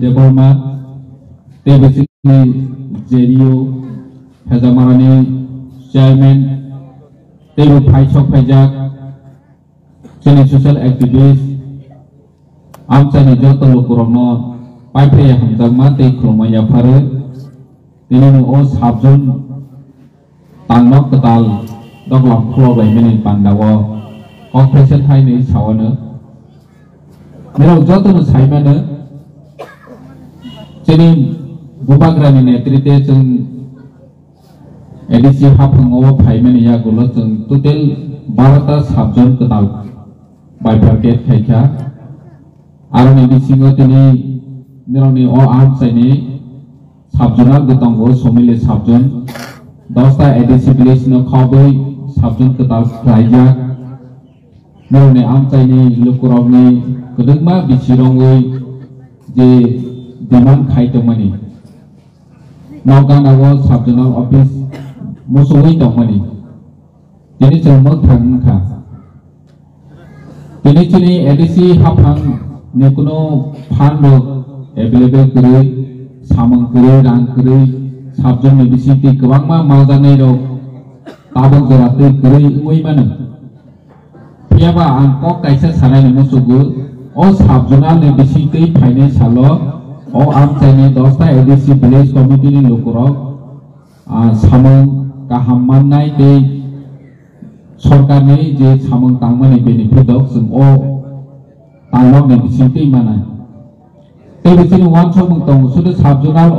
Deborma, Tebesini, Jerio, Hazamarani, Chairman, Tebu Paichok Pajak, Chini social activist, Amchani Joto Lokurono, Paipe Hamzamate Kromaya Fare, Tinu Os Habzun, Tanok Ketal, Doglap Klo by Mini Pandawa, Operation High Sawana. Mero Joto Saimana, Chini Bubagrani Netrite, Edisi Hapang over Paiman Yagulat and Tutel Baratas Habzon Ketal by Parket Kaika, Aron Edisi Gotini, Neroni or Amsani, Sabjunal Gutango, Somile Sabjun, Dosta Edisi Village no Cowboy, Sabjun Ketal Praja, Neroni Amsani, Lukurovni, Kudugma, Bichirongui, the demand Kaitomani. Nogana was Sabjunal Office. Musuhi Domani. Ini cuma tangka. Ini edisi hapang nekuno pando available kiri, samang kiri, rang kiri, sabjun edisi ti kewangma mazane ro, tabung jerati kiri ui mana. Piaba angkok kaisa sarai musugu, o sabjunal edisi ti paine salo, o amcane dosta edisi village committee ni lokoro, samang Kahaman naik di sorkar ni je samang tangman ni benefit dok semua tangman ni disini mana. Tapi sini wan samang tong sudah sabjunal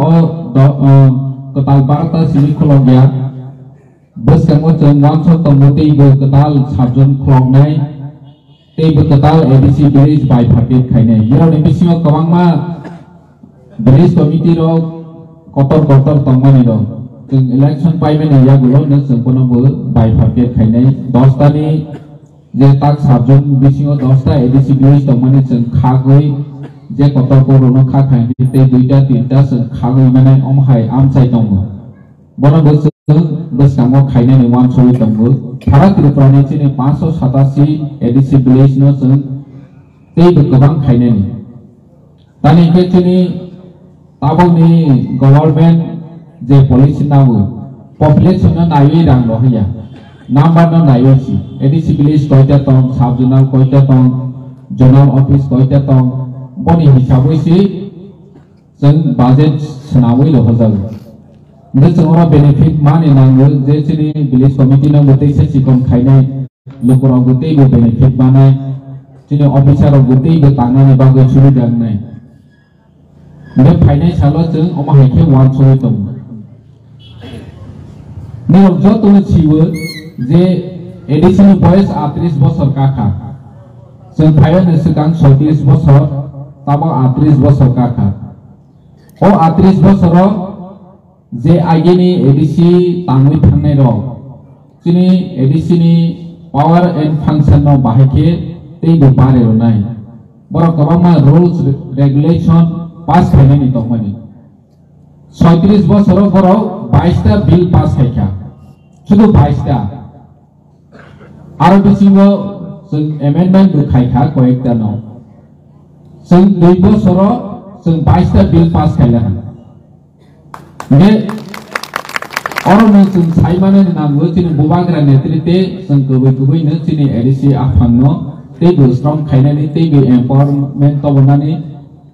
ketal barata sini kologya bus kamu jeng wan samang muti ketal sabjun kolog naik. Tapi ketal edisi village by paket kainai. Jika ni bisnya kawang ma village committee dok kotor tangman ni dok. Election payment ya gulo na sempurna bu by paket kainai dosta ni je tak sabjun bisingo dosta edisi village tamani seng khagoi je kotor korono kha kainai te duita tinta seng khagoi mana omhai amchai tongo bona bus kamo kainai ni wan choli tongo Bharat Tripura ni chini 587 edisi village no seng te bekabang kainai ni tani ke chini tabong ni government je polisi nahu population na nayi rang loh ya number na nayi si edisi village koita tong sabjunal koita tong zonal office koita tong boni hisabui si seng budget senawi loh hazal nde sengora benefit mani nangul je sini village committee na gutei se sikon khainai lokoro gutei go benefit manai sini officer gutei go tangan ni bagai suri dan nai nde phainai salo seng oma haike wan suri tong Nih jodoh ni siwa, je edisi ni boys 38 bosor kakak, sengkaya ni sekarang 34 bosor, tabang 38 bosor kakak. Oh 38 bosor, je agi ni edisi tangwi panai ro, sini edisi ni power and function no bahake, tei dupare ro nai. Borok kabang ma rules regulation pass kene ni tokmani. 36 bosor borok 22টা bill pass খাইকা শুধু 22টা আরো বেশি जों एमेन्डमेन्ट खाइखा कয়েকটা न जों 2 বছর जों 22টা বিল পাস খাইলাম ने अरनो जों साइमाने नांगौ जों बुबाग्रा नेतृत्वे जों गुबै-गुबैनो जोंनि एडिसि आफांनो तेबो स्ट्रं खाइनानै तेबो एम्पावरमेन्ट तबनानै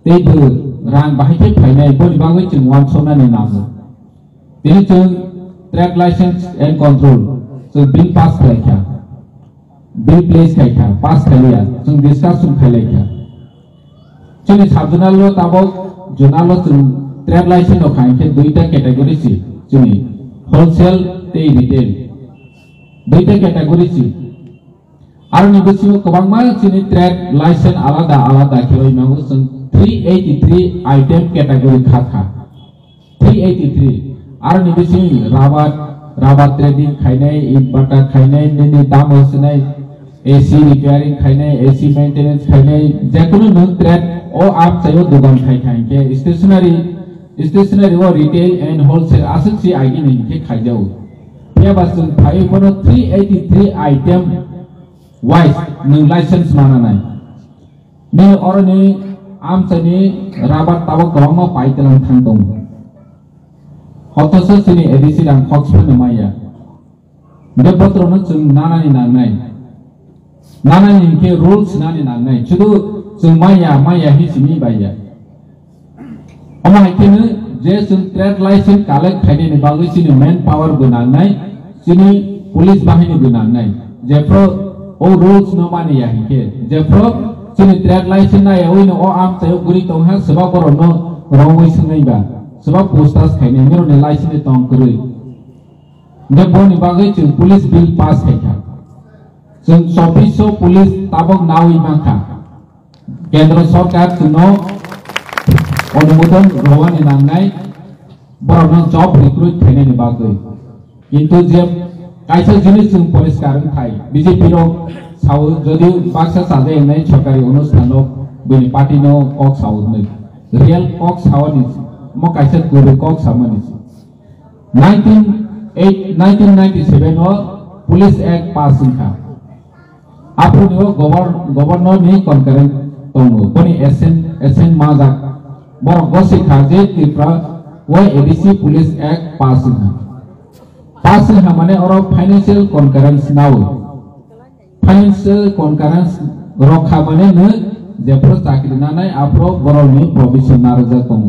तेबो रां बाहायथे फायनाय बोरैबागै जों वानसनानै नांगौ Ini जों ट्रेड लाइसेंस एंड कंट्रोल जों बिल पास खाइखा बिल प्लेस खाइखा पास खाइया जों डिस्कसन खाइलाइखा जोंनि साबजुनाल ताबक जुनाल जों ट्रेड लाइसेंस खाइखे दुईटा कैटेगरी सि जोंनि होलसेल ते रिटेल दुईटा कैटेगरी सि आरो निबेसियो गोबांमा जोंनि ट्रेड लाइसेंस आलादा आलादा खेलाइमागो जों 383 आइटेम कैटेगरी खाखा 383 आरो निबेसि राबार ट्रेडिंग खाइनाय इनभार्टार खाइनाय नि दाम होसनाय एसी रिपेयरिंग खाइनाय एसी मेंटेनेंस खाइनाय जेकुनु नों ट्रेड ओ आप चायो दुकान खाइखाइके स्टेशनरी वो रिटेल एंड होलसेल आसक्सि आइगि निके खाइजाउ पेबा जों फाइबनो 383 आइटेम वाइज नों लाइसेंस मानानाय ने अरनि आमसानि राबार ताबो गोबां पाइतेलां थांदों हतसो जोंनि एडिसि रां खक्सफोरनो माइया बे बोथोरावनो जों नानानि नानानि के रुल्स नानि नांनाय जुदु जों माइया हिसिनि बाइया अमा हाइकेनो जे जों ट्रेड लाइसेंस कालेक्ट खायनायनि बागै जोंनि मेन पावर बनांनाय जोंनि पुलिस बाहिनी बनांनाय जेफ्रो ओ रुल्स न मानिया हिके जेफ्रो जोंनि ट्रेड लाइसेंस नाय ओइनो ओ आम सायाव गुरि तंहा सोबा बरनो रंगै सोंनायबा सोबा पोस्टास खायनाय मेरने लाइसेंस तंग करै जे बनि बागै जों पुलिस बिल पास खायखा जों 2400 पुलिस ताबक नावै माखा केंद्र सरकार जोंनो अनुमोदन रवानि नांनाय बरनो जॉब रिक्रूट खायनायनि बागै किन्तु जे कायसा जिनिस जों पुलिस कारन थाय बीजेपी रो साव जदि बाक्सा साजायनाय सरकारि अनुष्ठानाव बेनि पार्टीनो कक सावनै रियल कक सावनि म कायसा गुबै कक सामनि 1997 नो पुलिस एक्ट पास हुनखा आफुनियो गवर्नर नि कनकारेंट दङो बनि एसेन माजा बर गसि खाजे तिफ्रा वे एडिसि पुलिस एक्ट पास हुनखा माने और फाइनेंशियल कनकारेंस नाव फाइनेंशियल कनकारेंस रखा माने न जेफ्रो चाकरि नानाय आफ्रो बरनि प्रोविजन नारजा दङ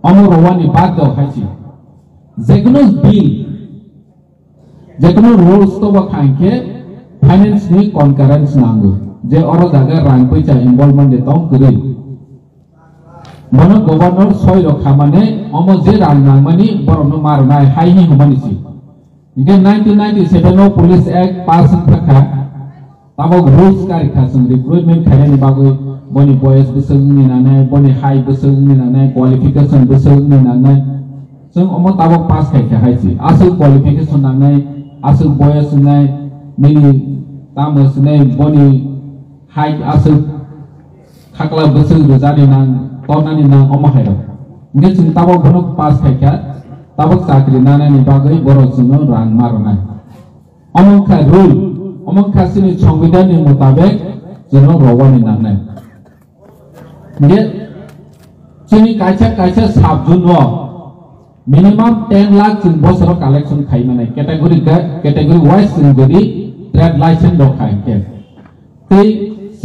अमो रवानि बाद द खायसि जेकुनो बिल जेकुनो रुल्स तो बखांके फाइनेंस नि कनकारेंस नांगो जे और जागा रां पैसा इनवॉल्वमेंट दे दं गरै मनो गवर्नर सय रखा माने अमो जे रां नांमानि बरनो मारनाय हाइहि हमनिसि इके 1997 नो पुलिस एक्ट पास थाखा ताबो रुल्स कारिखा जों रिक्रुटमेंट खायनायनि बागै बनि बयस बोसोरनि नानाय बनि हाइ बोसोरनि नानाय क्वालिफिकेशन बोसोरनि नानाय जों अमो ताबो पास खायखा हाइसि आसु क्वालिफिकेशन नानाय आसु बयस नाय निनि तामस नाय बनि हाइ आसु खाकला बोसोर रोजानि नां तनानि नां अमो हायरो इके जों ताबो बनो पास खायखा ताबक चाकरि नानायनि बागै बर'जोंनो रां मारनाय अमंखा रुल अमंखा सिनि संविधाननि मुताबिक जोंनो रवानि नांनाय ये जोंनि कायसा साबजुन मिनिमाम 10 लाख जों बोसोराव कालेक्शन खायमानाय कैटेगरी वाइज जों जदि ट्रेड लाइसेंस दखाय के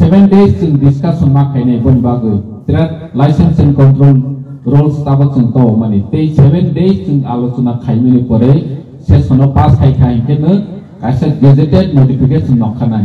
7 days जों डिस्कशन मा खायनाय बन बागै trade licence and control rules ताबक जों तो माने 7 days जों आलोचना खायमिनि परे सेसनो पास खायखा इकेनो कायसा गेजेटेड नोटिफिकेशन नखानाय